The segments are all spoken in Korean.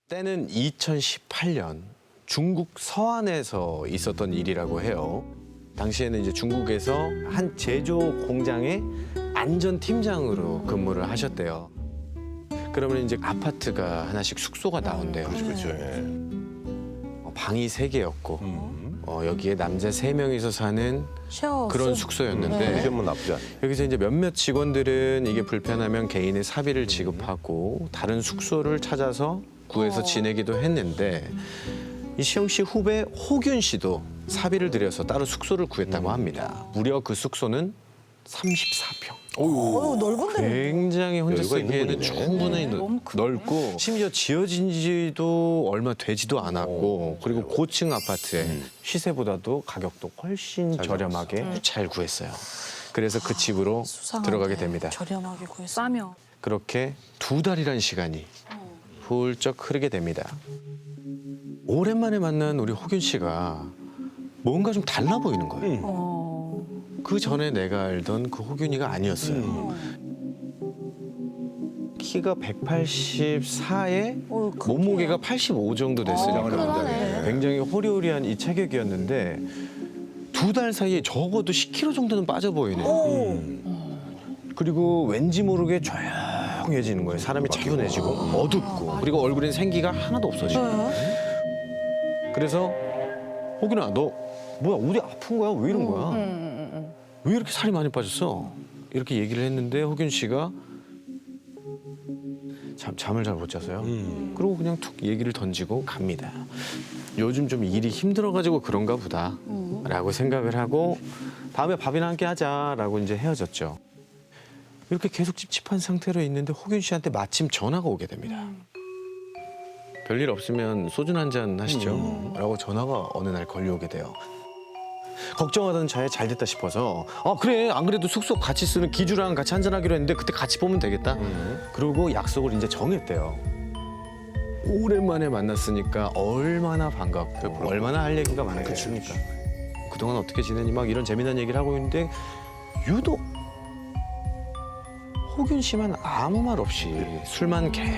때는 2018년 중국 서안에서 있었던 일이라고 해요. 당시에는 이제 중국에서 한 제조 공장의 안전팀장으로 근무를 하셨대요. 그러면 이제 아파트가 하나씩 숙소가 나온대요. 그렇죠. 방이 3개였고 여기에 남자 3명이서 사는 그런 숙소였는데 시험은 나쁘지 않네. 여기서 이제 몇몇 직원들은 이게 불편하면 개인의 사비를 지급하고 다른 숙소를 찾아서 구해서 지내기도 했는데 이 시영 씨 후배 호균 씨도 사비를 들여서 따로 숙소를 구했다고 합니다. 무려 그 숙소는 34평. 넓은데. 굉장히 혼자 여유가 있는 쓰기에는 분이네. 충분히 너무 크다. 넓고 심지어 지어진 지도 얼마 되지도 않았고 그리고 고층 아파트에 시세보다도 가격도 훨씬 저렴하게 잘 구했어요. 그래서 그 집으로 수상하게 들어가게 됩니다. 저렴하게 구했어. 싸며. 그렇게 2달이란 시간이 훌쩍 흐르게 됩니다. 오랜만에 만난 우리 호균 씨가 뭔가 좀 달라 보이는 거예요. 그 전에 내가 알던 그 호균이가 아니었어요. 키가 184에 몸무게가 85 정도 됐으니까 굉장히 호리호리한 이 체격이었는데 2달 사이에 적어도 10kg 정도는 빠져 보이는. 그리고 왠지 모르게 조용해지는 거예요. 사람이 차분해지고 어둡고 그리고 얼굴엔 생기가 하나도 없어지고. 그래서 호균아 너 뭐야 어디 아픈 거야? 왜 이런 거야? 왜 이렇게 살이 많이 빠졌어? 이렇게 얘기를 했는데 호균 씨가 잠을 잘 못 자서요. 그리고 그냥 툭 얘기를 던지고 갑니다. 요즘 좀 일이 힘들어가지고 그런가 보다 라고 생각을 하고 다음에 밥이나 함께 하자라고 이제 헤어졌죠. 이렇게 계속 찝찝한 상태로 있는데 호균 씨한테 마침 전화가 오게 됩니다. 별일 없으면 소주 한잔 하시죠? 라고 전화가 어느 날 걸려오게 돼요. 걱정하던 차에 잘 됐다 싶어서 그래 안 그래도 숙소 같이 쓰는 기주랑 같이 한잔하기로 했는데 그때 같이 보면 되겠다. 그러고 약속을 이제 정했대요. 오랜만에 만났으니까 얼마나 반갑고 얼마나 할 얘기가 많겠습니까. 그동안 어떻게 지내니 막 이런 재미난 얘기를 하고 있는데 유독 호균 씨만 아무 말 없이 술만 계속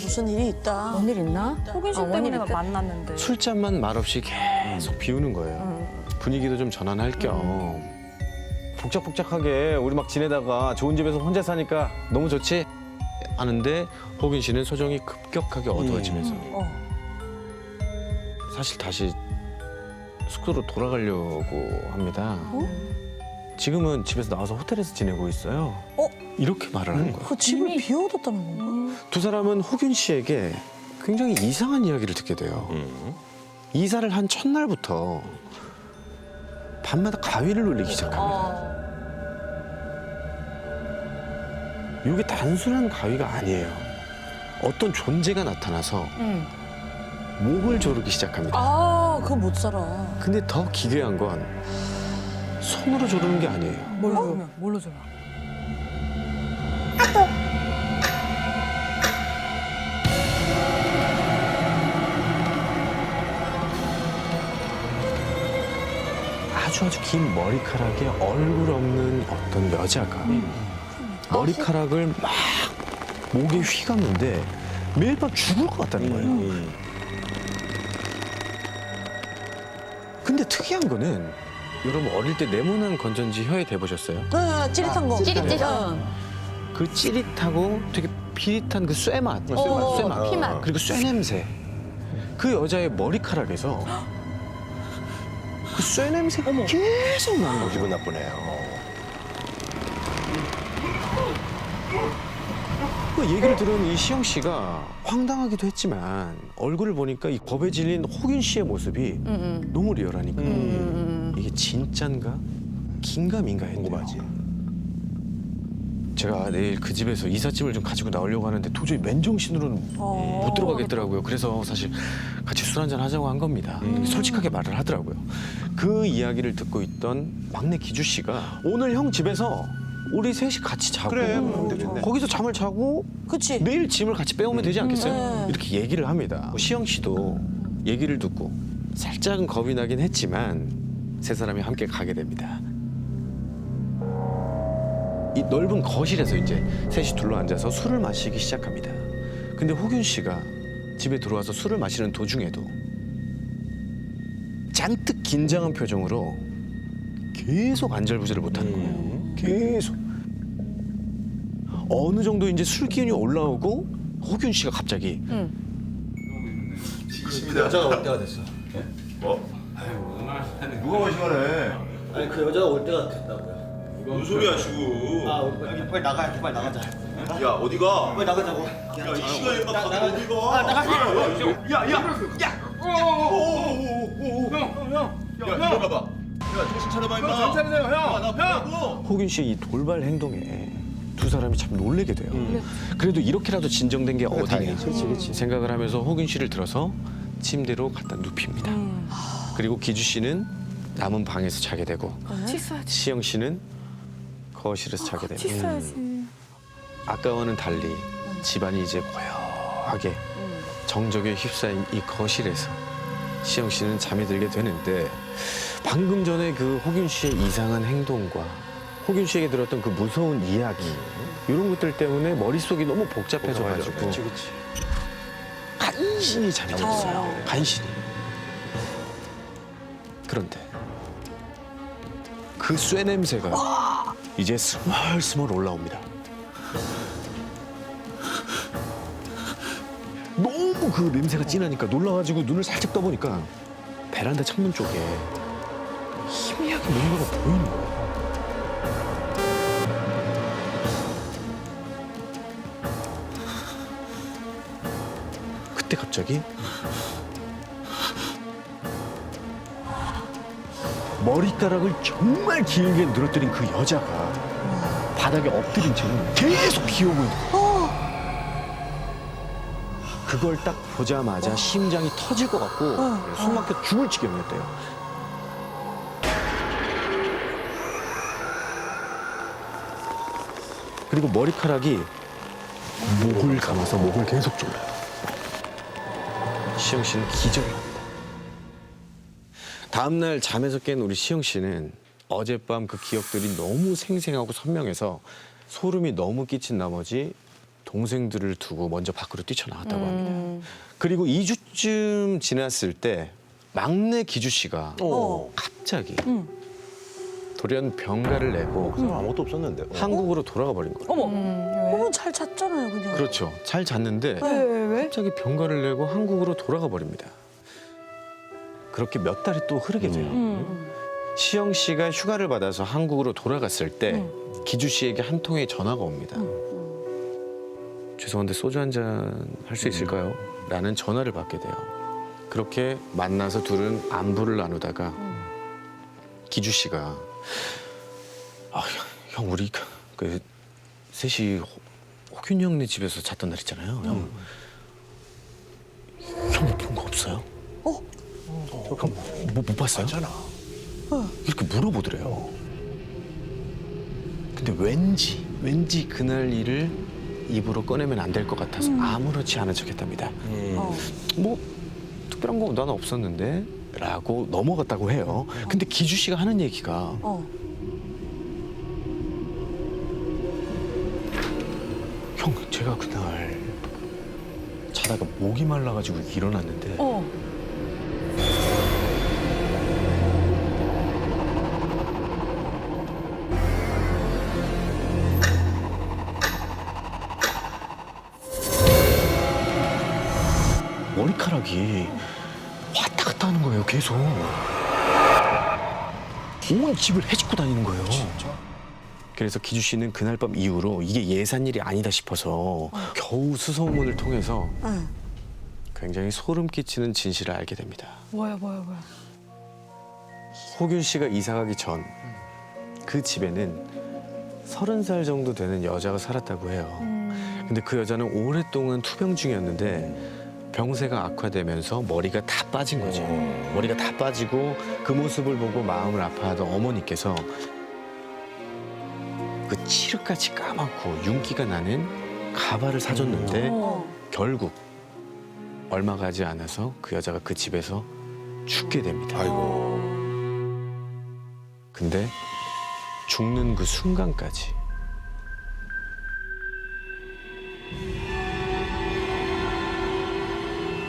무슨 일이 있다. 뭔 일 있나? 호균 씨 때문에 만났는데. 술잔만 말없이 계속 비우는 거예요. 분위기도 좀 전환할 겸 복작복작하게 우리 막 지내다가 좋은 집에서 혼자 사니까 너무 좋지? 하는데 호균 씨는 표정이 급격하게 어두워지면서 사실 다시 숙소로 돌아가려고 합니다. 지금은 집에서 나와서 호텔에서 지내고 있어요. 이렇게 말을 하는 거예요. 그 집을 비워뒀다는 건가? 두 사람은 호균 씨에게 굉장히 이상한 이야기를 듣게 돼요. 이사를 한 첫날부터 밤마다 가위를 눌리기 시작합니다. 이게 단순한 가위가 아니에요. 어떤 존재가 나타나서 목을 조르기 시작합니다. 그거 못 살아. 근데 더 기괴한 건 손으로 조르는 게 아니에요. 뭘로 줘라? 아주 긴 머리카락에 얼굴 없는 어떤 여자가 머리카락을 막 목에 휘감는데 매일 밤 죽을 것 같다는 거예요. 근데 특이한 거는 여러분 어릴 때 네모난 건전지 혀에 대보셨어요? 찌릿한 거. 찌릿찌릿. 그 찌릿하고 되게 비릿한 그 쇠맛, 쇠맛, 피맛. 그리고 쇠 냄새. 그 여자의 머리카락에서 그 쇠 냄새가 계속 나는 거죠. 기분 나쁘네요. 그 얘기를 들은 이 시영 씨가 황당하기도 했지만 얼굴을 보니까 이 겁에 질린 호균 씨의 모습이 너무 리얼하니까 이게 진짠가 긴가민가 했네요. 제가 내일 그 집에서 이삿짐을 좀 가지고 나오려고 하는데 도저히 맨정신으로는 못 들어가겠더라고요. 그래서 사실 같이 술 한잔 하자고 한 겁니다. 솔직하게 말을 하더라고요. 그 이야기를 듣고 있던 막내 기주 씨가 오늘 형 집에서 우리 셋이 같이 자고 그래, 그럼 되겠네. 거기서 잠을 자고 그치. 내일 짐을 같이 빼오면 되지 않겠어요? 이렇게 얘기를 합니다. 시영 씨도 얘기를 듣고 살짝은 겁이 나긴 했지만 세 사람이 함께 가게 됩니다. 이 넓은 거실에서 이제 셋이 둘러앉아서 술을 마시기 시작합니다. 근데 호균 씨가 집에 들어와서 술을 마시는 도중에도 잔뜩 긴장한 표정으로 계속 안절부절을 못하는 거예요. 계속. 어느 정도 이제 술 기운이 올라오고 호균 씨가 갑자기 여자가 올 때가 됐어. 누가 마시가래? 아니 그 여자가 올 때가 됐다고요. 무슨 소리야 지금? 아 우리 빨리 나가야 빨리 나가자. 야 어디가? 빨리 나가자고. 야이 시간에 막 가면 어디가? 야 일어나봐. 야 정신 차려봐 임마. 정신 차리세요 형. 나 보라고. 호균 씨의 이 돌발 행동에 두 사람이 참 놀래게 돼요. 그래도 이렇게라도 진정된 게 어디냐 생각을 하면서 호균 씨를 들어서 침대로 갖다 눕힙니다. 그리고 기주 씨는 남은 방에서 자게 되고 씻어야지. 시영 씨는 거실에서 자게 됩니다. 씻어야지. 아까와는 달리 집안이 이제 고요하게 정적에 휩싸인 이 거실에서 시영 씨는 잠이 들게 되는데 방금 전에 그 호균 씨의 이상한 행동과 호균 씨에게 들었던 그 무서운 이야기 이런 것들 때문에 머릿속이 너무 복잡해져가지고 간신히 잠이 들었어요. 간신히. 그런데 그 쇠 냄새가 이제 스멀스멀 올라옵니다. 너무 그 냄새가 진하니까 놀라가지고 눈을 살짝 떠보니까 베란다 창문 쪽에 희미하게 뭔가가 보이는 거예요. 그때 갑자기 머리카락을 정말 길게 늘어뜨린 그 여자가 바닥에 엎드린 채로 계속 기어오고 있는 거예요. 그걸 딱 보자마자 심장이 터질 것 같고 숨 막혀 죽을 지경이었대요. 그리고 머리카락이 목을 감아서 목을 계속 졸라요. 시영 씨는 기절을 합니다. 다음 날 잠에서 깬 우리 시영 씨는 어젯밤 그 기억들이 너무 생생하고 선명해서 소름이 너무 끼친 나머지 동생들을 두고 먼저 밖으로 뛰쳐나왔다고 합니다. 그리고 2주쯤 지났을 때 막내 기주 씨가 갑자기 돌연 병가를 내고 아무것도 없었는데. 한국으로 돌아가 버린 거예요. 그러면 잘 잤잖아요, 그냥. 그렇죠. 잘 잤는데 왜? 갑자기 병가를 내고 한국으로 돌아가 버립니다. 그렇게 몇 달이 또 흐르게 돼요. 시영 씨가 휴가를 받아서 한국으로 돌아갔을 때 기주 씨에게 한 통의 전화가 옵니다. 죄송한데 소주 한 잔 할 수 있을까요? 라는 전화를 받게 돼요. 그렇게 만나서 둘은 안부를 나누다가 기주 씨가 형 우리 그 셋이 호균 형네 집에서 잤던 날 있잖아요. 형 본 거 없어요? 못 봤어요? 이렇게 물어보더래요. 근데 왠지 그날 일을 입으로 꺼내면 안 될 것 같아서 아무렇지 않은 척했답니다. 뭐 특별한 거 나는 없었는데 라고 넘어갔다고 해요. 근데 기주 씨가 하는 얘기가 형 제가 그날 자다가 목이 말라가지고 일어났는데 머리카락이 왔다 갔다 하는 거예요, 계속. 온 집을 헤집고 다니는 거예요. 그래서 기주 씨는 그날 밤 이후로 이게 예산일이 아니다 싶어서 겨우 수소문을 통해서 굉장히 소름 끼치는 진실을 알게 됩니다. 뭐야. 호균 씨가 이사 가기 전 그 집에는 30살 정도 되는 여자가 살았다고 해요. 근데 그 여자는 오랫동안 투병 중이었는데 병세가 악화되면서 머리가 다 빠진 거죠. 머리가 다 빠지고 그 모습을 보고 마음을 아파하던 어머니께서 그 칠흑같이 까맣고 윤기가 나는 가발을 사줬는데 결국 얼마 가지 않아서 그 여자가 그 집에서 죽게 됩니다. 아이고. 근데 죽는 그 순간까지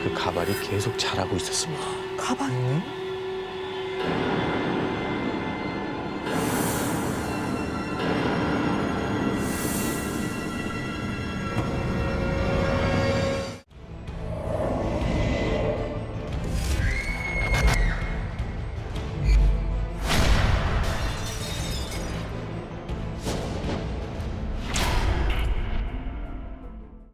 그 가발이 계속 자라고 있었습니다. 가발.